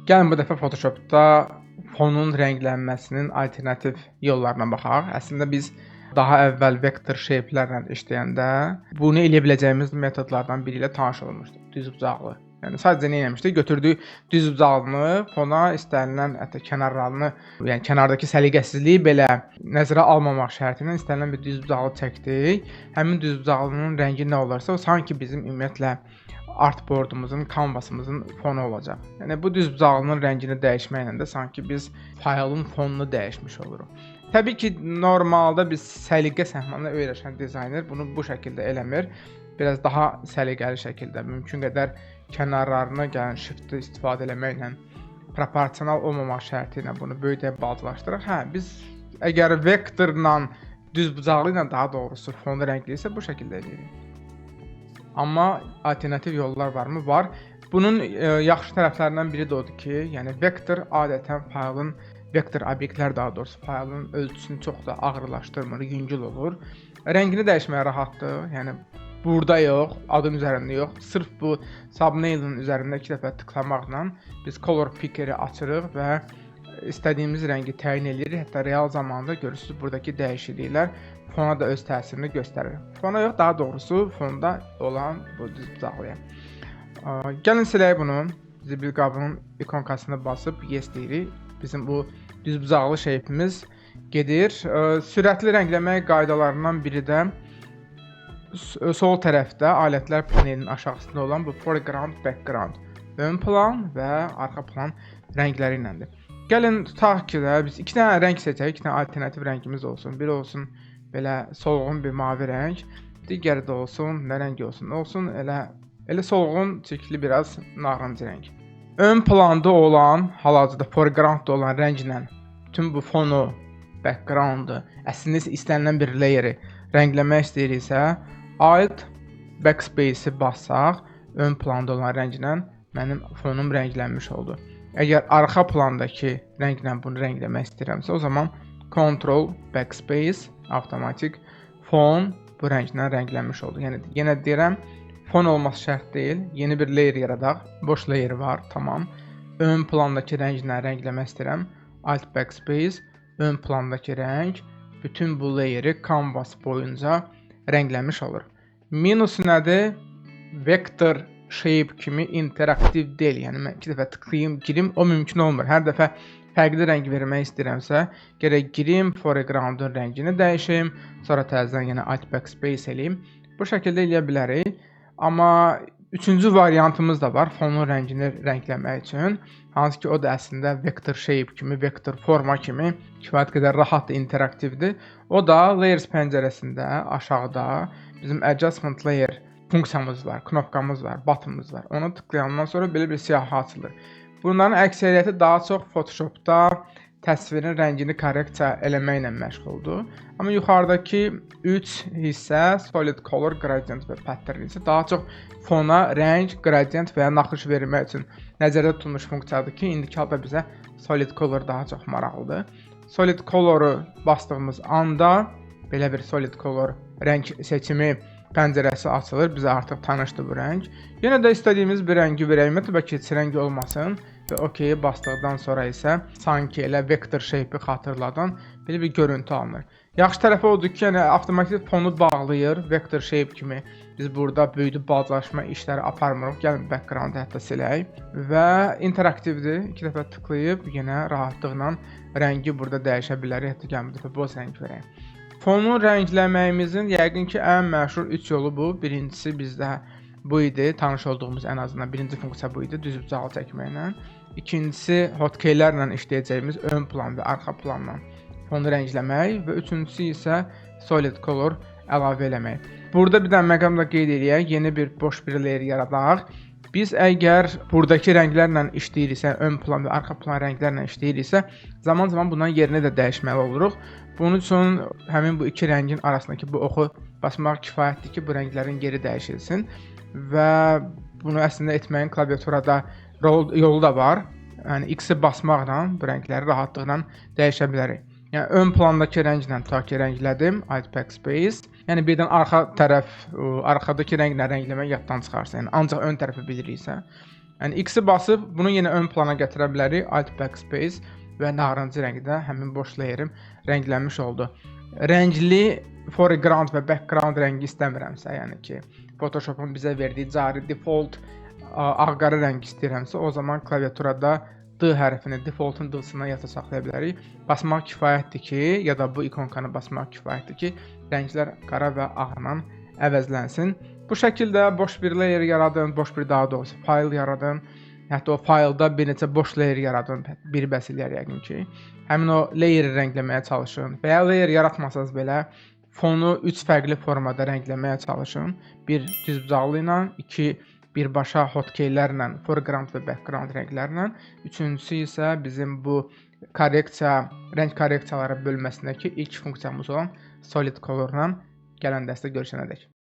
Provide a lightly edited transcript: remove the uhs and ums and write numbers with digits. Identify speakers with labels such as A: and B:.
A: Gəlin bu dəfə Photoshopda fonun rənglənməsinin alternativ yollarına baxaq. Əslində biz daha əvvəl vektor shape-lərlə işləyəndə bunu eləyə biləcəyimiz metodlardan biri ilə tanış olmuşduq. Düzbucaqlı. Yəni sadəcə nə etmişdik? Götürdük düzbucaqlını, fona istənilən hətta kənarlarını, yəni kənardakı səliqəsizliyi belə nəzərə almamaq şərti ilə istənilən bir düzbucaqlı çəkdik. Həmin düzbucaqlının rəngi nə olarsa, o sanki bizim ümumiyyətlə artboardumuzun, canvasımızın fonu olacaq. Yəni bu düzbucaqlının rəngini dəyişməklə də sanki biz faylın fonunu dəyişmiş oluruq. Təbii ki, normalda biz səliqə səhmanına öyrəşən dizayner bunu bu şəkildə eləmir. Biraz daha səliqəli şəkildə, mümkün qədər kənarlarına gələn shift-i istifadə etməklə proporsional olmamaq şərti ilə bunu böyüdəyə balacalaşdıraq. Biz əgər vektorla, düzbucaqlı ilə daha doğrusu fonu rəngləyirsə bu şəkildə edirik. Amma alternativ yollar varmı? Var. Bunun yaxşı tərəflərindən biri də odur ki, yəni vektor adətən faylın, vektor obyektlər daha doğrusu faylın ölçüsünü çox da ağırlaşdırmır, yüngül olur. Rəngini dəyişməyə rahatdır. Yəni burada yox, adın üzərində yox. Sırf bu thumbnail-ın üzərində 2 dəfə tıklamaqla biz color pickeri açırıq və istədiyimiz rəngi təyin edirik. Hətta real zamanda görürsünüz buradakı dəyişikliklər fona da öz təsirini göstərir. Fona yox, daha doğrusu fonda olan bu düzbucaqlıya. Gəlin silək bunu. Zibil qabının ikonkasına basıb yes deyirik. Bizim bu düzbucaqlı shape-imiz gedir. Sürətli rəngləmə qaydalarından biri də sol tərəfdə alətlər panelinin aşağısında olan bu foreground, background, ön plan və arxa plan rəngləri iləndir. Gəlin tutaq ki də biz 2 dənə rəng seçək, 2 dənə alternativ rəngimiz olsun. Biri olsun belə solğun bir mavi rəng, digəri də olsun, nə rəng olsun, elə solğun çirkli biraz narıncı rəng. Ön planda olan, hal-hazırda foregroundda olan rənglə bütün bu fonu, backgroundu, əslində isə istənilən bir layeri rəngləmək istəyiriksə, Alt backspace-i bassaq, ön planda olan rənglə mənim fonum rənglənmiş oldu. Əgər arxa plandakı rənglə bunu rəngləmək istəyirəmsə, o zaman Ctrl backspace, avtomatik fon bu rənglə rənglənmiş oldu. Yəni yenə deyirəm, fon olması şərt deyil. Yeni bir layer yaradaq. Boş layer var, tamam. Ön plandakı rənglə rəngləmək istəyirəm. Alt backspace, ön plandakı rəng bütün bu layeri canvas boyunca rənglənmiş olur. Minusu nədir? Vektor shape kimi interaktiv deyil. Yəni mən 2 dəfə tıklayım, girim, o mümkün olmur. Hər dəfə fərqli rəng vermək istəyirəmsə, gərək girim, foregroundun rəngini dəyişim, sonra təzədən yenə alt backspace eləyim. Bu şəkildə eləyə bilərik. Amma üçüncü variantımız da var, fonun rəngini rəngləmək üçün. Hansı ki, o da əslində vektor shape kimi, vektor forma kimi kifayət qədər rahat interaktivdir. O da layers pəncərəsində aşağıda bizim adjustment layer funksiyamız var, knopkamız var, buttonumuz var. Onu tıklayandan sonra belə bir siyahı açılır. Bunların əksəriyyəti daha çox Photoshopda təsvirin rəngini korreksiya eləməklə məşğuldur. Amma yuxarıdakı 3 hissə solid color, gradient və pattern isə daha çox fona rəng, gradient və ya naxış vermək üçün nəzərdə tutulmuş funksiyadır ki, indiki halda bizə solid color daha çox maraqlıdır. Solid coloru bastığımız anda belə bir solid color rəng seçimi pəncərəsi açılır. Bizə artıq tanışdır bu rəng. Yenə də istədiyimiz bir rəngi verək. Təbii ki, rəng olmasın. Və OK-yə basdıqdan sonra isə sanki elə vektor shape-i xatırladan belə bir görüntü alınır. Yaxşı tərəfi odur ki, yəni avtomatik fonu bağlayır, vektor shape kimi. Biz burada böyüdüb balacalaşma işləri aparmırıq. Gəlin background-u hətta silək və interaktivdir. 2 dəfə tıklayıb yenə rahatlıqla rəngi burada dəyişə bilərik. Hətta gəlin bu dəfə boz rəng verək. Fonu rəngləməyimizin yəqin ki, ən məşhur 3 yolu bu. Birincisi bizdə bu idi, tanış olduğumuz ən azından birinci funksiya bu idi, düzbucaqlı çəkməklə. İkincisi hotkeylərlə işləyəcəyimiz ön plan və arxa planla fonu rəngləmək və üçüncüsü isə solid color əlavə eləmək. Burada bir dənə məqamda qeyd edək, yeni bir boş bir layer yaradaq. Biz əgər buradakı rənglərlə işləyiriksə, ön plan və arxa plan rənglərlə işləyiriksə, zaman-zaman bundan yerini də dəyişməli oluruq. Bunun üçün həmin bu iki rəngin arasındakı bu oxu basmaq kifayətdir ki, bu rənglərin yeri dəyişilsin. Və bunu əslində etməyin klaviaturada yolu da var. Yəni X-i basmaqla bu rəngləri rahatlıqla dəyişə bilərik. Yəni ön plandakı rənglə tutaq ki, rənglədim, Alt Backspace. Yəni birdən arxa tərəf, arxadakı rənglə rəngləmək yaddan çıxarsa, yəni ancaq ön tərəfi biliriksə. Yəni X-i basıb bunu yenə ön plana gətirə bilərik. Alt backspace və narıncı rəngdə həmin boş layerim rənglənmiş oldu. Rəngli foreground və background rəngi istəmirəmsə, yəni ki, Photoshop'un bizə verdiyi cari default ağ-qara rəng istəyirəmsə, o zaman klaviaturada D hərfini defaultun D-sına yata saxlaya bilərik. Basmaq kifayətdir ki, ya da bu ikonkanı basmaq kifayətdir ki, rənglər qara və ağla əvəzlənsin. Bu şəkildə boş bir layer yaradın, boş bir daha doğrusu fayl yaradın. Hətta o faylda bir neçə boş layer yaradın, bir bəs eləyər yəqin ki. Həmin o layeri rəngləməyə çalışın və ya layer yaratmasanız belə fonu 3 fərqli formada rəngləməyə çalışın. Bir düzbucaqlı ilə, 2 birbaşa hotkeylərlə, foreground və background rənglərlə, üçüncüsü isə bizim bu korreksiya, rəng korreksiyaları bölməsindəki ilk funksiyamız olan solid color-la gələn dərsdə görüşənədək.